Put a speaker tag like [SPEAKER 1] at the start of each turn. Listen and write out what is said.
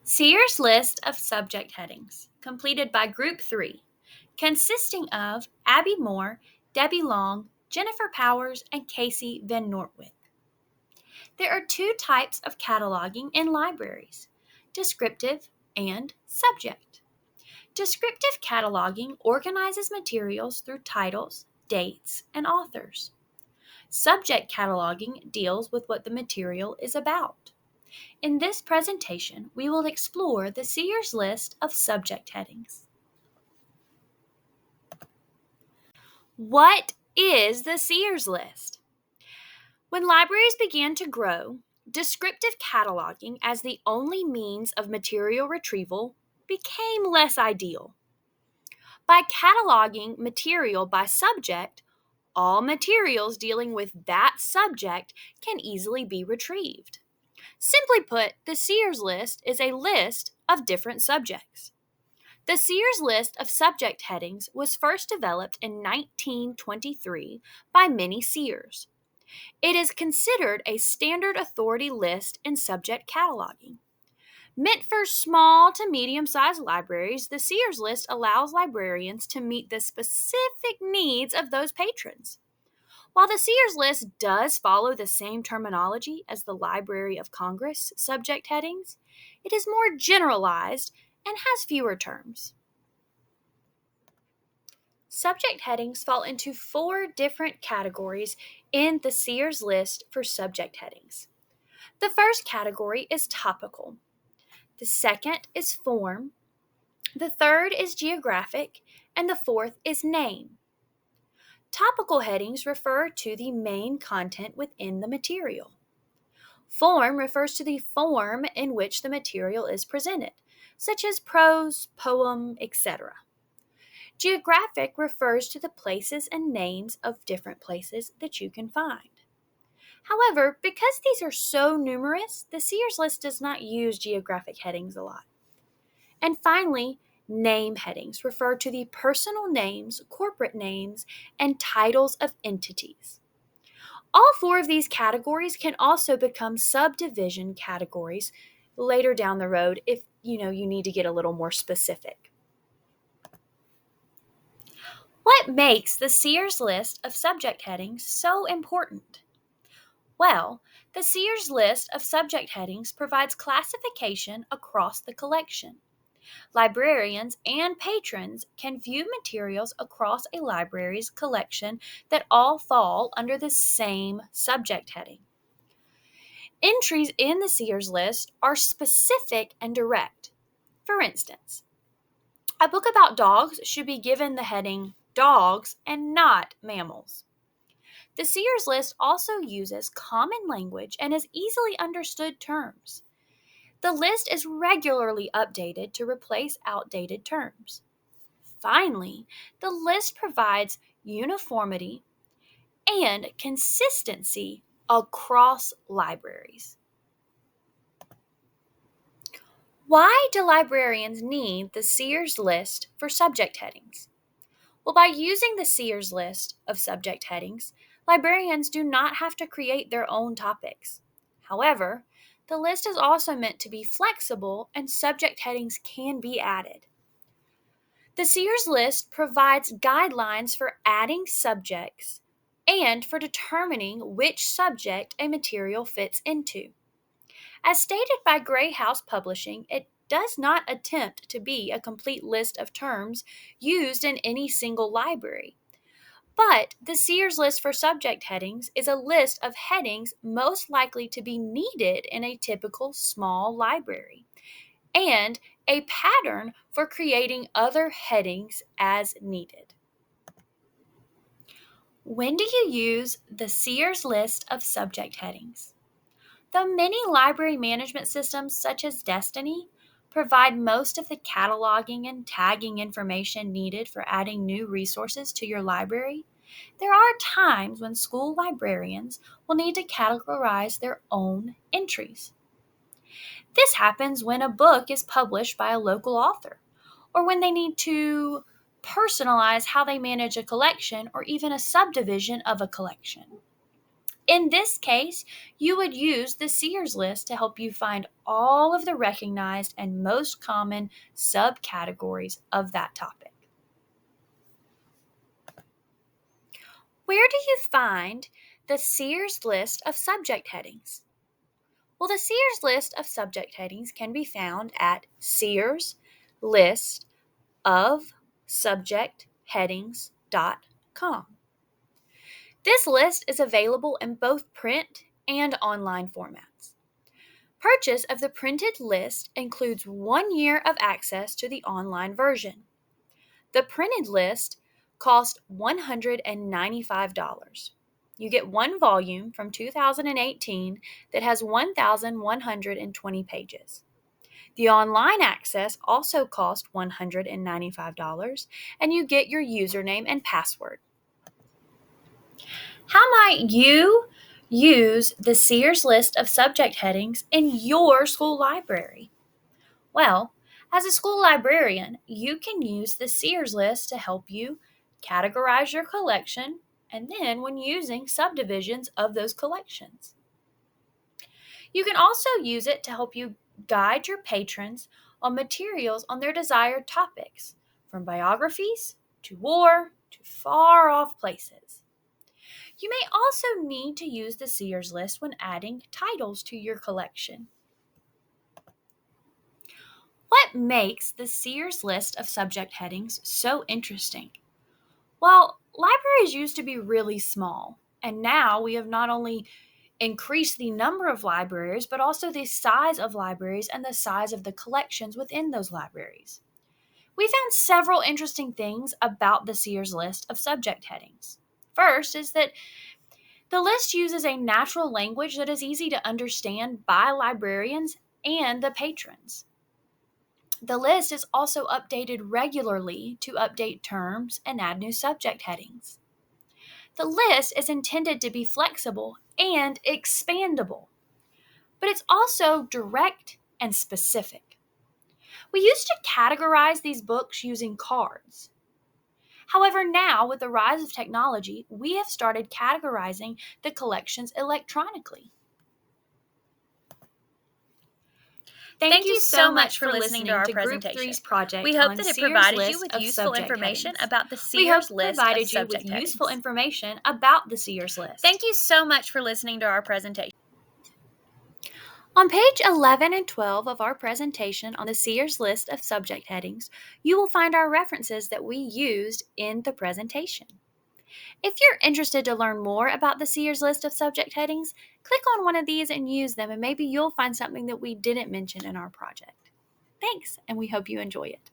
[SPEAKER 1] Sears list of subject headings, completed by Group 3, consisting of Abby Moore, Debbie Long, Jennifer Powers, and Casey Van Nortwick. There are two types of cataloging in libraries, descriptive and subject. Descriptive cataloging organizes materials through titles, dates, and authors. Subject cataloging deals with what the material is about. In this presentation, we will explore the Sears list of subject headings. What is the Sears list? When libraries began to grow, descriptive cataloging as the only means of material retrieval became less ideal. By cataloging material by subject, all materials dealing with that subject can easily be retrieved. Simply put, the Sears list is a list of different subjects. The Sears list of subject headings was first developed in 1923 by Minnie Sears. It is considered a standard authority list in subject cataloging. Meant for small to medium-sized libraries, the Sears list allows librarians to meet the specific needs of those patrons. While the Sears list does follow the same terminology as the Library of Congress subject headings, it is more generalized and has fewer terms. Subject headings fall into 4 different categories in the Sears list for subject headings. The first category is topical. The second is form. The third is geographic, and the fourth is name. Topical headings refer to the main content within the material. Form refers to the form in which the material is presented, such as prose, poem, etc. Geographic refers to the places and names of different places that you can find. However, because these are so numerous, the Sears list does not use geographic headings a lot. And finally, name headings refer to the personal names, corporate names, and titles of entities. All 4 of these categories can also become subdivision categories later down the road if you need to get a little more specific. What makes the Sears list of subject headings so important? Well, the Sears list of subject headings provides classification across the collection. Librarians and patrons can view materials across a library's collection that all fall under the same subject heading. Entries in the Sears list are specific and direct. For instance, a book about dogs should be given the heading Dogs and not Mammals. The Sears list also uses common language and is easily understood terms. The list is regularly updated to replace outdated terms. Finally, the list provides uniformity and consistency across libraries. Why do librarians need the Sears list for subject headings? Well, by using the Sears list of subject headings, librarians do not have to create their own topics. However, the list is also meant to be flexible and subject headings can be added. The Sears list provides guidelines for adding subjects and for determining which subject a material fits into. As stated by Gray House Publishing, it does not attempt to be a complete list of terms used in any single library. But the Sears list for subject headings is a list of headings most likely to be needed in a typical small library, and a pattern for creating other headings as needed. When do you use the Sears list of subject headings? Though many library management systems, such as Destiny, provide most of the cataloging and tagging information needed for adding new resources to your library, there are times when school librarians will need to categorize their own entries. This happens when a book is published by a local author, or when they need to personalize how they manage a collection or even a subdivision of a collection. In this case, you would use the Sears list to help you find all of the recognized and most common subcategories of that topic. Where do you find the Sears list of subject headings? Well, the Sears list of subject headings can be found at Sears List of Subject Headings.com. This list is available in both print and online formats. Purchase of the printed list includes 1 year of access to the online version. The printed list costs $195. You get one volume from 2018 that has 1,120 pages. The online access also costs $195, and you get your username and password. How might you use the Sears list of subject headings in your school library? Well, as a school librarian, you can use the Sears list to help you categorize your collection and then when using subdivisions of those collections. You can also use it to help you guide your patrons on materials on their desired topics, from biographies to war to far off places. You may also need to use the Sears list when adding titles to your collection. What makes the Sears list of subject headings so interesting? Well, libraries used to be really small, and now we have not only increased the number of libraries, but also the size of libraries and the size of the collections within those libraries. We found several interesting things about the Sears list of subject headings. First is that the list uses a natural language that is easy to understand by librarians and the patrons. The list is also updated regularly to update terms and add new subject headings. The list is intended to be flexible and expandable, but it's also direct and specific. We used to categorize these books using cards. However, now with the rise of technology, we have started categorizing the collections electronically. Thank you so much for listening to our presentation. Group 3's project
[SPEAKER 2] We hope
[SPEAKER 1] on
[SPEAKER 2] that it
[SPEAKER 1] Sears
[SPEAKER 2] provided
[SPEAKER 1] list
[SPEAKER 2] you with
[SPEAKER 1] of
[SPEAKER 2] useful
[SPEAKER 1] subject
[SPEAKER 2] information
[SPEAKER 1] headings.
[SPEAKER 2] about the
[SPEAKER 1] We hope
[SPEAKER 2] Sears
[SPEAKER 1] it
[SPEAKER 2] list of
[SPEAKER 1] provided you with
[SPEAKER 2] subject
[SPEAKER 1] useful
[SPEAKER 2] headings.
[SPEAKER 1] information about the Sears list.
[SPEAKER 2] Thank you so much for listening to our presentation.
[SPEAKER 1] On page 11 and 12 of our presentation on the Sears list of subject headings, you will find our references that we used in the presentation. If you're interested to learn more about the Sears list of subject headings, click on one of these and use them, and maybe you'll find something that we didn't mention in our project. Thanks, and we hope you enjoy it.